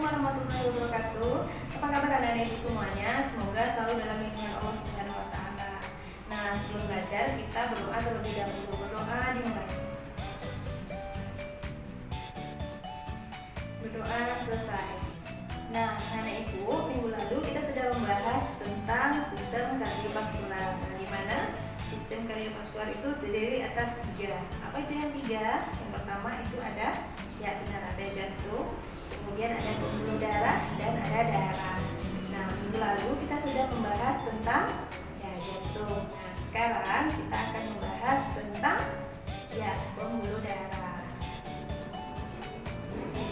warahmatullahi wabarakatuh. Apa kabar anak-anak ibu semuanya? Semoga selalu dalam lindungan Allah Subhanahu wa taala. Nah, sebelum belajar kita berdoa terlebih dahulu. Berdoa dimulai. Berdoa selesai. Nah, anak ibu, minggu lalu kita sudah membahas tentang sistem kardiovaskular. Nah, di mana sistem kardiovaskular itu terdiri atas 3. Apa itu yang 3? Yang pertama itu ada, ya benar, ada jantung, kemudian ada pembuluh darah, dan ada darah. Nah, minggu lalu kita sudah membahas tentang jantung. Nah, sekarang kita akan membahas tentang pembuluh darah.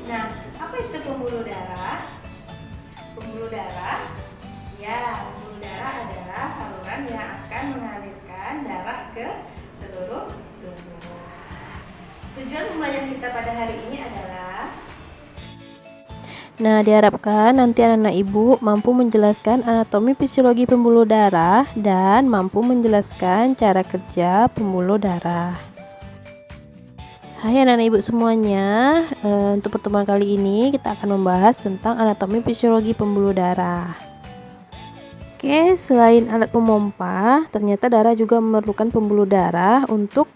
Nah, apa itu pembuluh darah? Pembuluh darah, pembuluh darah adalah saluran yang akan mengalirkan darah ke seluruh tubuh. Tujuan pembelajaran kita pada hari ini adalah diharapkan nanti anak-anak ibu mampu menjelaskan anatomi fisiologi pembuluh darah dan mampu menjelaskan cara kerja pembuluh darah. Hai anak-anak ibu semuanya, untuk pertemuan kali ini kita akan membahas tentang anatomi fisiologi pembuluh darah. Oke, selain alat pemompa, ternyata darah juga memerlukan pembuluh darah untuk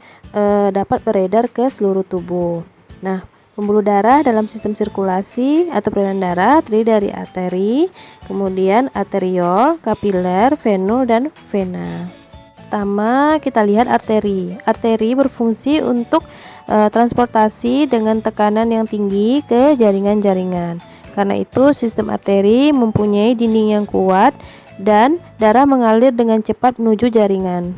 dapat beredar ke seluruh tubuh. Nah, pembuluh darah dalam sistem sirkulasi atau peredaran darah terdiri dari arteri, kemudian arteriol, kapiler, venul, dan vena. Pertama, kita lihat arteri. Arteri berfungsi untuk transportasi dengan tekanan yang tinggi ke jaringan-jaringan. Karena itu, sistem arteri mempunyai dinding yang kuat dan darah mengalir dengan cepat menuju jaringan.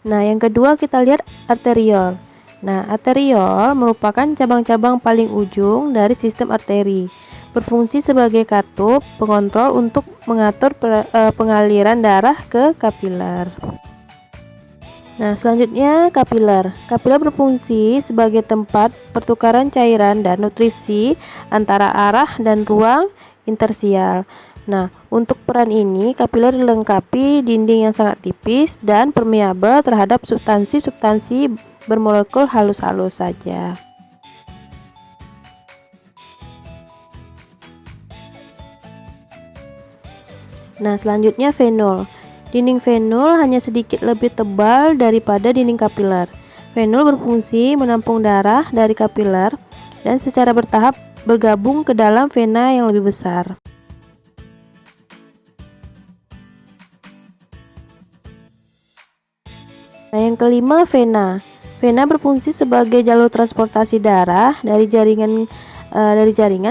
Nah, yang kedua kita lihat arteriol. Nah, arteriol merupakan cabang-cabang paling ujung dari sistem arteri. Berfungsi sebagai katup pengontrol untuk mengatur pengaliran darah ke kapiler. Nah, selanjutnya kapiler. Kapiler berfungsi sebagai tempat pertukaran cairan dan nutrisi antara arah dan ruang intersial. Nah, untuk peran ini kapiler dilengkapi dinding yang sangat tipis dan permeabel terhadap substansi-substansi bermolekul halus-halus saja. Nah, selanjutnya venul. Dinding venul hanya sedikit lebih tebal daripada dinding kapiler. Venul berfungsi menampung darah dari kapiler dan secara bertahap bergabung ke dalam vena yang lebih besar. Nah, yang kelima vena. Vena berfungsi sebagai jalur transportasi darah dari jaringan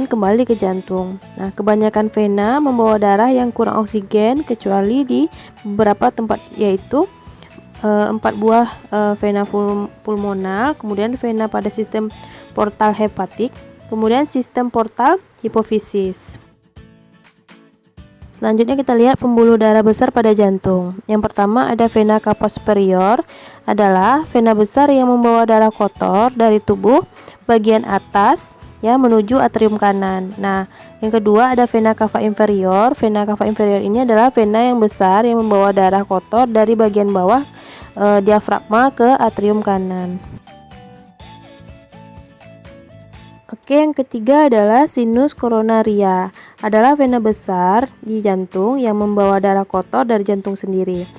kembali ke jantung. Nah, kebanyakan vena membawa darah yang kurang oksigen kecuali di beberapa tempat, yaitu 4 buah vena pulmonal, kemudian vena pada sistem portal hepatik, kemudian sistem portal hipofisis. Selanjutnya kita lihat pembuluh darah besar pada jantung. Yang pertama ada vena cava superior, adalah vena besar yang membawa darah kotor dari tubuh bagian atas menuju atrium kanan. Nah, yang kedua ada vena cava inferior. Vena cava inferior ini adalah vena yang besar yang membawa darah kotor dari bagian bawah diafragma ke atrium kanan. Oke, yang ketiga adalah sinus coronaria. Adalah vena besar di jantung yang membawa darah kotor dari jantung sendiri.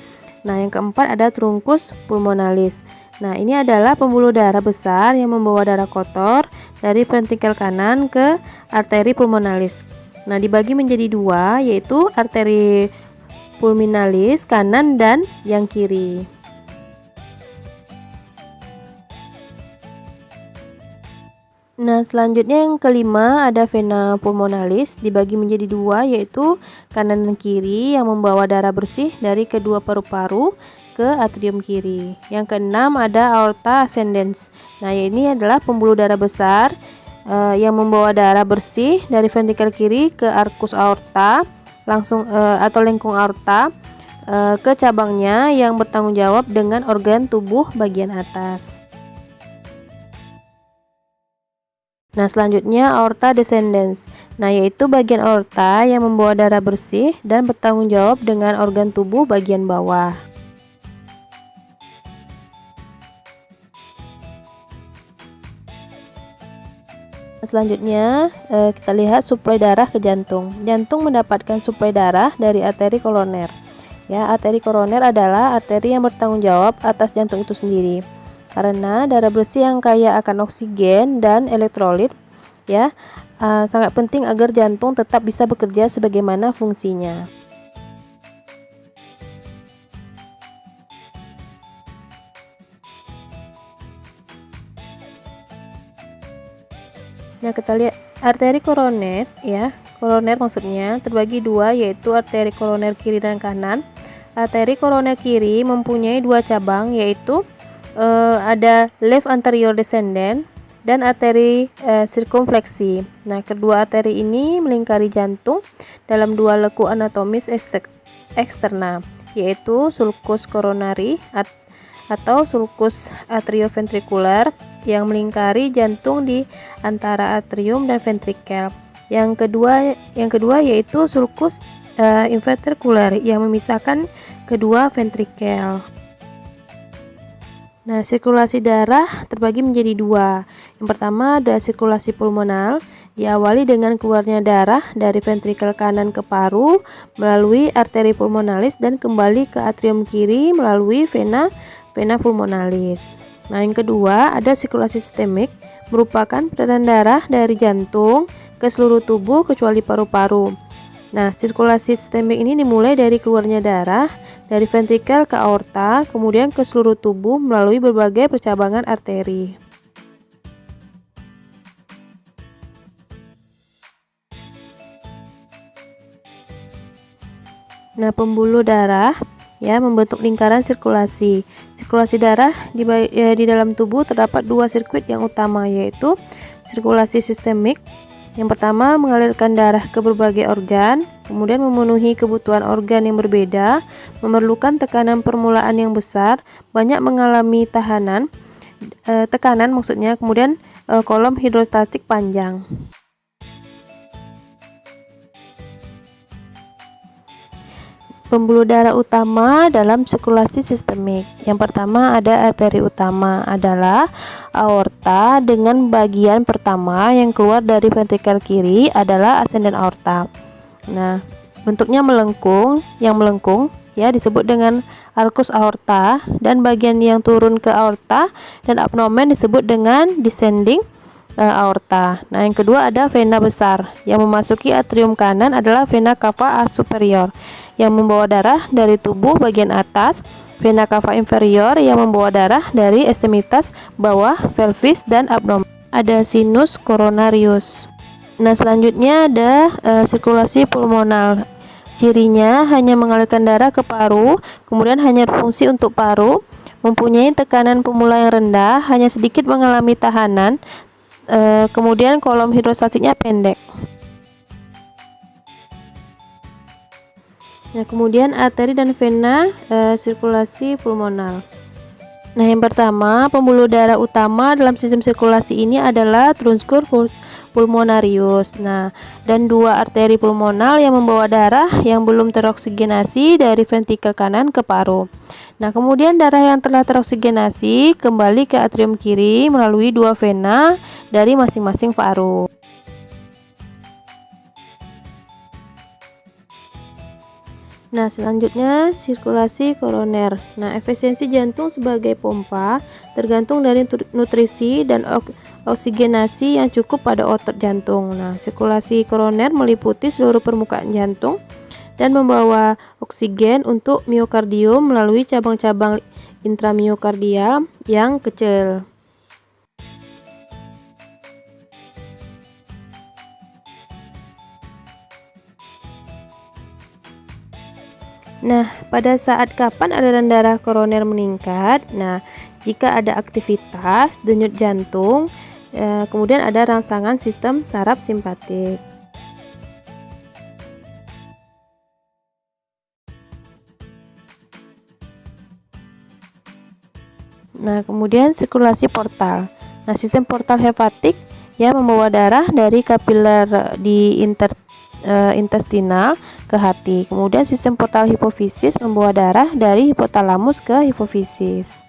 Nah, yang keempat ada truncus pulmonalis. Nah, ini adalah pembuluh darah besar yang membawa darah kotor dari ventrikel kanan ke arteri pulmonalis. Nah, dibagi menjadi 2, yaitu arteri pulmonalis kanan dan yang kiri. Nah, selanjutnya yang kelima ada vena pulmonalis, dibagi menjadi 2, yaitu kanan dan kiri yang membawa darah bersih dari kedua paru-paru ke atrium kiri. Yang keenam ada aorta ascendens. Nah, ini adalah pembuluh darah besar yang membawa darah bersih dari ventrikel kiri ke arcus aorta atau lengkung aorta ke cabangnya yang bertanggung jawab dengan organ tubuh bagian atas. Nah, selanjutnya aorta descendens. Nah, yaitu bagian aorta yang membawa darah bersih dan bertanggung jawab dengan organ tubuh bagian bawah. Selanjutnya kita lihat suplai darah ke jantung. Jantung mendapatkan suplai darah dari arteri koroner. Ya, arteri koroner adalah arteri yang bertanggung jawab atas jantung itu sendiri. Karena darah bersih yang kaya akan oksigen dan elektrolit, ya, sangat penting agar jantung tetap bisa bekerja sebagaimana fungsinya. Nah, kita lihat arteri koroner, ya. Koroner maksudnya terbagi dua, yaitu arteri koroner kiri dan kanan. Arteri koroner kiri mempunyai dua cabang, yaitu ada left anterior descendant dan arteri sirkumfleksi. Nah, kedua arteri ini melingkari jantung dalam dua leku anatomis eksterna, yaitu sulcus coronari atau sulcus atrioventricular yang melingkari jantung di antara atrium dan ventrikel. Yang kedua yaitu sulcus inventricular yang memisahkan kedua ventrikel. Nah, sirkulasi darah terbagi menjadi dua. Yang pertama ada sirkulasi pulmonal, diawali dengan keluarnya darah dari ventrikel kanan ke paru melalui arteri pulmonalis dan kembali ke atrium kiri melalui vena pulmonalis. Nah, yang kedua ada sirkulasi sistemik, merupakan peredaran darah dari jantung ke seluruh tubuh kecuali paru-paru. Nah, sirkulasi sistemik ini dimulai dari keluarnya darah dari ventrikel ke aorta, kemudian ke seluruh tubuh melalui berbagai percabangan arteri. Nah, pembuluh darah ya membentuk lingkaran sirkulasi. Sirkulasi darah di dalam tubuh terdapat dua sirkuit yang utama, yaitu sirkulasi sistemik. Yang pertama mengalirkan darah ke berbagai organ, kemudian memenuhi kebutuhan organ yang berbeda, memerlukan tekanan permulaan yang besar, banyak mengalami tekanan maksudnya, kemudian kolom hidrostatik panjang. Pembuluh darah utama dalam sirkulasi sistemik. Yang pertama ada arteri utama adalah aorta dengan bagian pertama yang keluar dari ventrikel kiri adalah ascending aorta. Nah, bentuknya melengkung, ya disebut dengan arcus aorta, dan bagian yang turun ke aorta dan abdomen disebut dengan descending aorta. Nah, yang kedua ada vena besar yang memasuki atrium kanan adalah vena cava superior yang membawa darah dari tubuh bagian atas, vena cava inferior yang membawa darah dari ekstremitas bawah, pelvis dan abdomen. Ada sinus coronarius. Nah, selanjutnya ada sirkulasi pulmonal. Cirinya hanya mengalirkan darah ke paru, kemudian hanya berfungsi untuk paru, mempunyai tekanan pemula yang rendah, hanya sedikit mengalami tahanan, kemudian kolom hidrostatiknya pendek. Nah, kemudian arteri dan vena sirkulasi pulmonal. Nah, yang pertama pembuluh darah utama dalam sistem sirkulasi ini adalah truncus pulmonarius. Nah, dan dua arteri pulmonal yang membawa darah yang belum teroksigenasi dari ventrikel kanan ke paru. Nah, kemudian darah yang telah teroksigenasi kembali ke atrium kiri melalui dua vena dari masing-masing paru. Nah, selanjutnya sirkulasi koroner. Nah, efisiensi jantung sebagai pompa tergantung dari nutrisi dan oksigenasi yang cukup pada otot jantung. Nah, sirkulasi koroner meliputi seluruh permukaan jantung dan membawa oksigen untuk miokardium melalui cabang-cabang intramiokardial yang kecil. Nah, pada saat kapan aliran darah koroner meningkat? Nah, jika ada aktivitas denyut jantung, kemudian ada rangsangan sistem saraf simpatik. Nah, kemudian sirkulasi portal. Nah, sistem portal hepatik yang membawa darah dari kapiler di intestinal ke hati. Kemudian sistem portal hipofisis membawa darah dari hipotalamus ke hipofisis.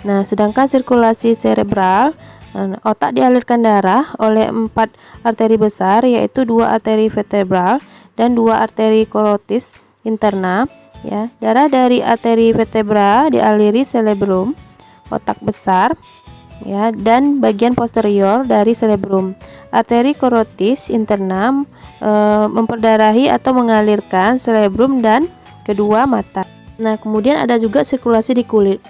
Nah, sedangkan sirkulasi serebral, otak dialirkan darah oleh 4 arteri besar, yaitu 2 arteri vertebral dan 2 arteri korotis interna. Ya, darah dari arteri vertebra dialiri cerebrum, otak besar, ya, dan bagian posterior dari cerebrum. Arteri korotis interna memperdarahi atau mengalirkan cerebrum dan kedua mata. Nah, kemudian ada juga sirkulasi di kulit.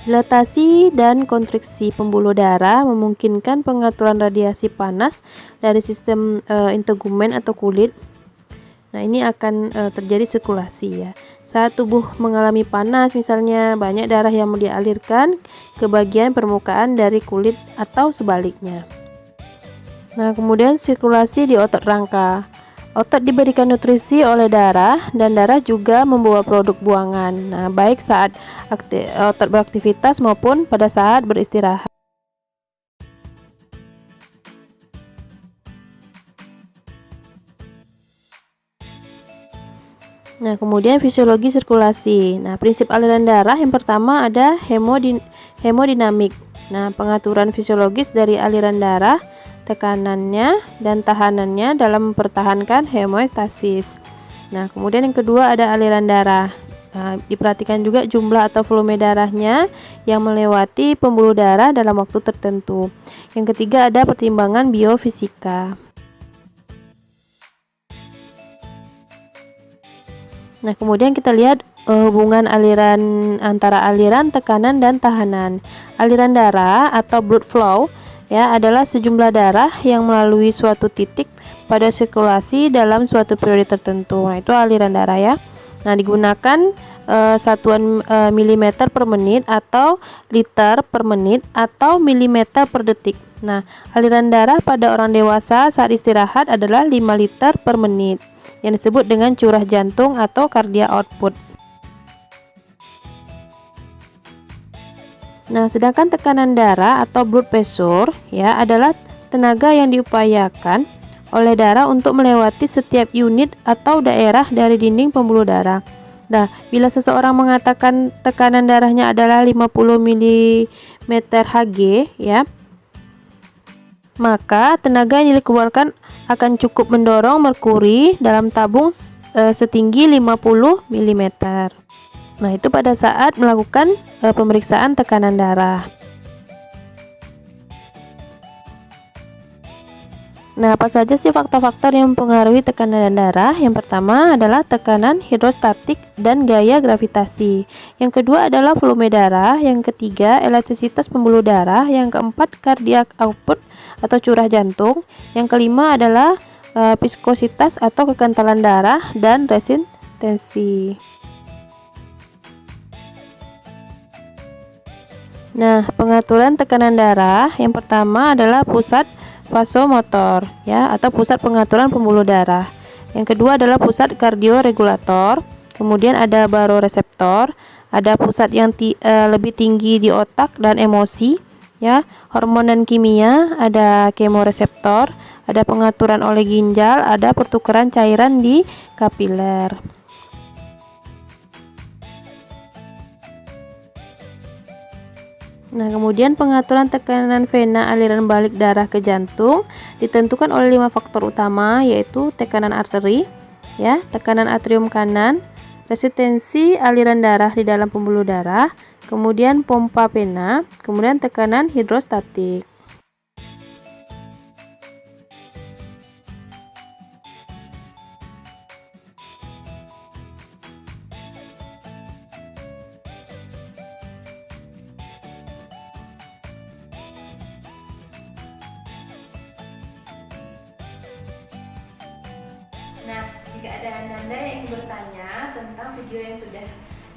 Dilatasi dan kontriksi pembuluh darah memungkinkan pengaturan radiasi panas dari sistem integumen atau kulit. Nah, ini akan terjadi sirkulasi ya. Saat tubuh mengalami panas, misalnya banyak darah yang dialirkan ke bagian permukaan dari kulit atau sebaliknya. Nah, kemudian sirkulasi di otot rangka. Otot diberikan nutrisi oleh darah dan darah juga membawa produk buangan. Nah, baik saat otot beraktivitas maupun pada saat beristirahat. Nah, kemudian fisiologi sirkulasi. Nah, prinsip aliran darah yang pertama ada hemodinamik. Nah, pengaturan fisiologis dari aliran darah, tekanannya dan tahanannya dalam mempertahankan homeostasis. Nah, kemudian yang kedua ada aliran darah. Nah, diperhatikan juga jumlah atau volume darahnya yang melewati pembuluh darah dalam waktu tertentu. Yang ketiga ada pertimbangan biofisika. Nah, kemudian kita lihat hubungan aliran antara aliran, tekanan, dan tahanan. Aliran darah atau blood flow ya adalah sejumlah darah yang melalui suatu titik pada sirkulasi dalam suatu periode tertentu. Nah, itu aliran darah ya. Nah, digunakan satuan milimeter per menit atau liter per menit atau milimeter per detik. Nah, aliran darah pada orang dewasa saat istirahat adalah 5 liter per menit, yang disebut dengan curah jantung atau cardiac output. Nah, sedangkan tekanan darah atau blood pressure ya adalah tenaga yang diupayakan oleh darah untuk melewati setiap unit atau daerah dari dinding pembuluh darah. Nah, bila seseorang mengatakan tekanan darahnya adalah 50 mmHg ya, maka tenaga yang dikeluarkan akan cukup mendorong merkuri dalam tabung setinggi 50 mm. Nah, itu pada saat melakukan pemeriksaan tekanan darah. Nah, apa saja sih faktor-faktor yang mempengaruhi tekanan darah? Yang pertama adalah tekanan hidrostatik dan gaya gravitasi. Yang kedua adalah volume darah. Yang ketiga, elastisitas pembuluh darah. Yang keempat, cardiac output atau curah jantung. Yang kelima adalah viskositas atau kekentalan darah dan resistensi. Nah, pengaturan tekanan darah yang pertama adalah pusat vasomotor ya atau pusat pengaturan pembuluh darah. Yang kedua adalah pusat kardioregulator. Kemudian ada baroreseptor, ada pusat yang lebih tinggi di otak dan emosi ya, hormon dan kimia, ada kemoreseptor, ada pengaturan oleh ginjal, ada pertukaran cairan di kapiler. Nah, kemudian pengaturan tekanan vena aliran balik darah ke jantung ditentukan oleh 5 faktor utama, yaitu tekanan arteri, ya, tekanan atrium kanan, resistensi aliran darah di dalam pembuluh darah, kemudian pompa vena, kemudian tekanan hidrostatik. Nah, jika ada Anda yang ingin bertanya tentang video yang sudah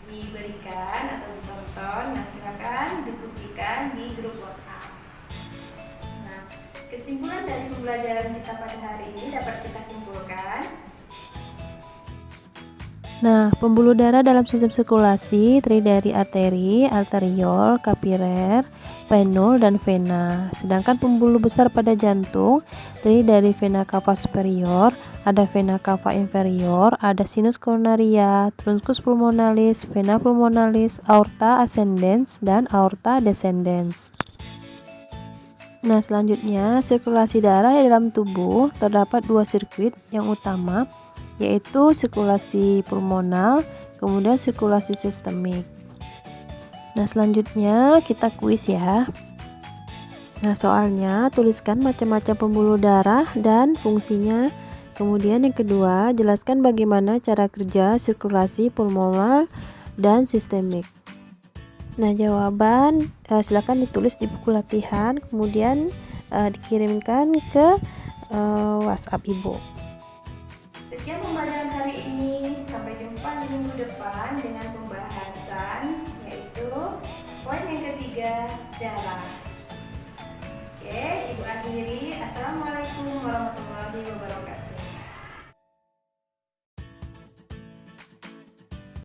diberikan atau ditonton, nah silakan diskusikan di grup WhatsApp. Nah, kesimpulan dari pembelajaran kita pada hari ini dapat kita simpulkan. Nah, pembuluh darah dalam sistem sirkulasi terdiri dari arteri, arteriol, kapiler, venul, dan vena. Sedangkan pembuluh besar pada jantung terdiri dari vena cava superior, ada vena cava inferior, ada sinus coronaria, truncus pulmonalis, vena pulmonalis, aorta ascendens, dan aorta descendens. Nah, selanjutnya sirkulasi darah di dalam tubuh terdapat dua sirkuit yang utama, yaitu sirkulasi pulmonal, kemudian sirkulasi sistemik. Nah, selanjutnya kita kuis ya. Nah, soalnya tuliskan macam-macam pembuluh darah dan fungsinya. Kemudian yang kedua, jelaskan bagaimana cara kerja sirkulasi pulmonal dan sistemik. Nah, jawaban silakan ditulis di buku latihan, kemudian dikirimkan ke WhatsApp Ibu. Sekian pembelajaran hari ini. Sampai jumpa di minggu depan dengan pembahasan yaitu poin yang ketiga, darah. Oke, Ibu akhiri. Assalamualaikum warahmatullahi wabarakatuh.